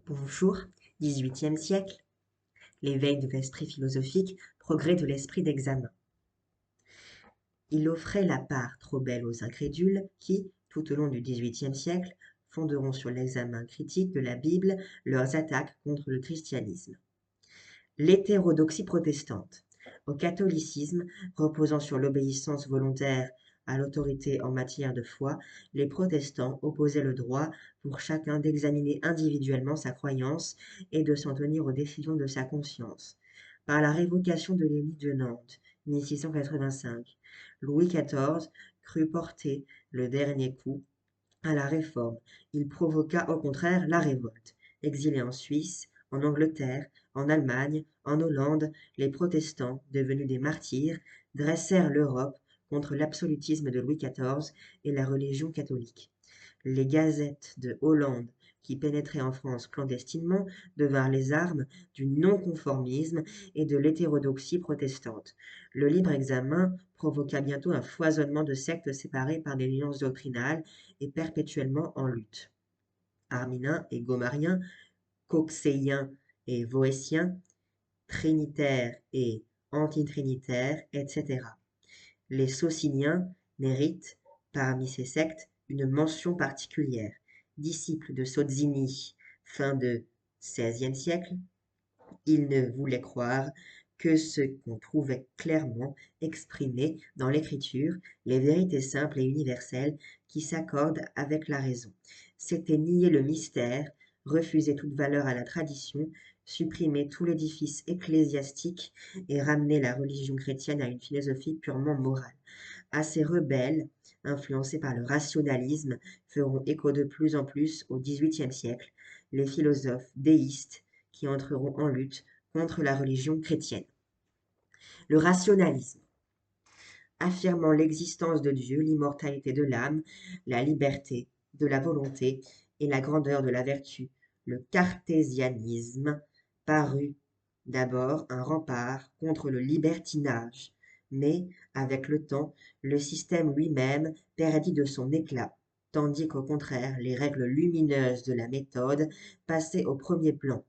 Bonjour, XVIIIe siècle, l'éveil de l'esprit philosophique, progrès de l'esprit d'examen. Il offrait la part trop belle aux incrédules qui, tout au long du XVIIIe siècle, fonderont sur l'examen critique de la Bible leurs attaques contre le christianisme. L'hétérodoxie protestante. Au catholicisme, reposant sur l'obéissance volontaire à l'autorité en matière de foi, les protestants opposaient le droit pour chacun d'examiner individuellement sa croyance et de s'en tenir aux décisions de sa conscience. Par la révocation de l'édit de Nantes, 1685, Louis XIV crut porter le dernier coup à la Réforme. Il provoqua au contraire la révolte. Exilés en Suisse, en Angleterre, en Allemagne, en Hollande, les protestants, devenus des martyrs, dressèrent l'Europe contre l'absolutisme de Louis XIV et la religion catholique. Les gazettes de Hollande, qui pénétraient en France clandestinement, devinrent les armes du non-conformisme et de l'hétérodoxie protestante. Le libre examen provoqua bientôt un foisonnement de sectes séparées par des nuances doctrinales et perpétuellement en lutte. Arminiens et Gomariens, Coxéiens et Voétiens, Trinitaires et antitrinitaires, etc. Les Sociniens méritent, parmi ces sectes, une mention particulière. Disciples de Sozzini, fin de XVIe siècle, ils ne voulaient croire que ce qu'on trouvait clairement exprimé dans l'Écriture, les vérités simples et universelles qui s'accordent avec la raison. C'était nier le mystère, refuser toute valeur à la tradition, supprimer tout l'édifice ecclésiastique et ramener la religion chrétienne à une philosophie purement morale. À ces rebelles, influencés par le rationalisme, feront écho de plus en plus au XVIIIe siècle les philosophes déistes qui entreront en lutte contre la religion chrétienne. Le rationalisme, affirmant l'existence de Dieu, l'immortalité de l'âme, la liberté de la volonté et la grandeur de la vertu. Le cartésianisme parut d'abord un rempart contre le libertinage, mais avec le temps, le système lui-même perdit de son éclat, tandis qu'au contraire, les règles lumineuses de la méthode passaient au premier plan.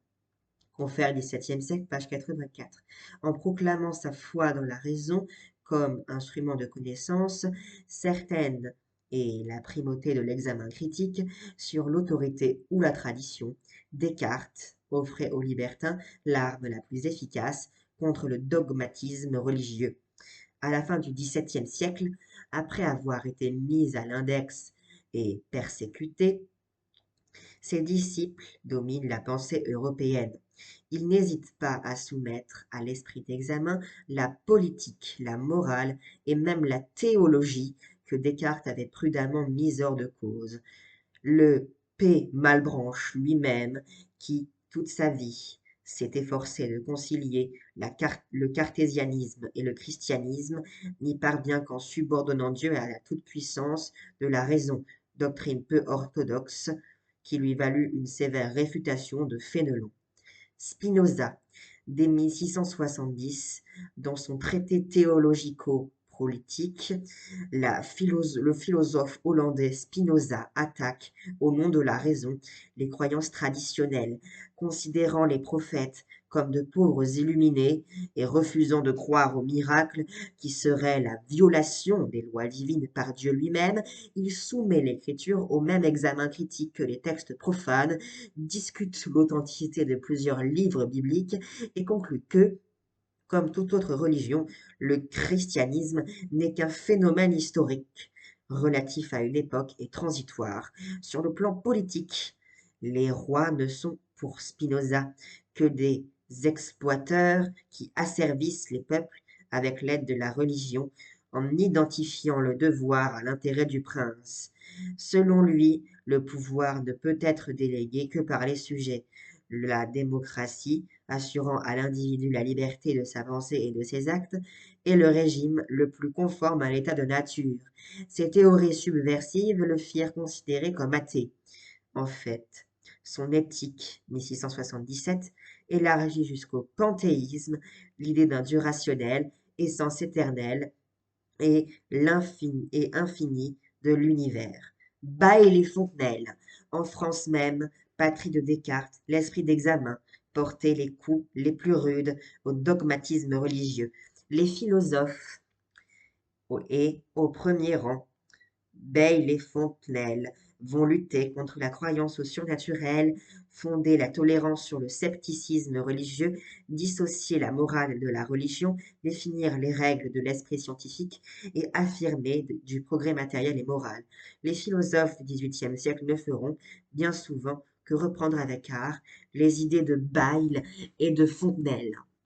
Confère XVIIe siècle, page 84. En proclamant sa foi dans la raison comme instrument de connaissance certaine et la primauté de l'examen critique sur l'autorité ou la tradition, Descartes offrait aux libertins l'arme la plus efficace contre le dogmatisme religieux. À la fin du XVIIe siècle, après avoir été mis à l'index et persécuté, ses disciples dominent la pensée européenne. Ils n'hésitent pas à soumettre à l'esprit d'examen la politique, la morale et même la théologie que Descartes avait prudemment mise hors de cause. Le P. Malebranche lui-même, qui, toute sa vie, s'est efforcé de concilier le cartésianisme et le christianisme, n'y parvient qu'en subordonnant Dieu à la toute-puissance de la raison, doctrine peu orthodoxe, qui lui valut une sévère réfutation de Fénelon. Spinoza, dès 1670, dans son traité théologico-politique, le philosophe hollandais Spinoza attaque, au nom de la raison, les croyances traditionnelles, considérant les prophètes comme de pauvres illuminés et refusant de croire aux miracles qui seraient la violation des lois divines par Dieu lui-même. Il soumet l'écriture au même examen critique que les textes profanes, discute l'authenticité de plusieurs livres bibliques et conclut que, comme toute autre religion, le christianisme n'est qu'un phénomène historique, relatif à une époque et transitoire. Sur le plan politique, les rois ne sont, pour Spinoza, que des exploiteurs qui asservissent les peuples avec l'aide de la religion en identifiant le devoir à l'intérêt du prince. Selon lui, le pouvoir ne peut être délégué que par les sujets. La démocratie, assurant à l'individu la liberté de sa pensée et de ses actes, est le régime le plus conforme à l'état de nature. Ces théories subversives le firent considérer comme athée. En fait, son éthique, 1677, élargit jusqu'au panthéisme l'idée d'un Dieu rationnel, essence éternelle et l'infini et infini de l'univers. Bas et les Fontenelles, en France même, patrie de Descartes, l'esprit d'examen portait les coups les plus rudes au dogmatisme religieux. Les philosophes, et au premier rang, Bayle et Fontenelle, vont lutter contre la croyance au surnaturel, fonder la tolérance sur le scepticisme religieux, dissocier la morale de la religion, définir les règles de l'esprit scientifique et affirmer du progrès matériel et moral. Les philosophes du XVIIIe siècle ne feront, bien souvent, que reprendre avec art les idées de Bayle et de Fontenelle.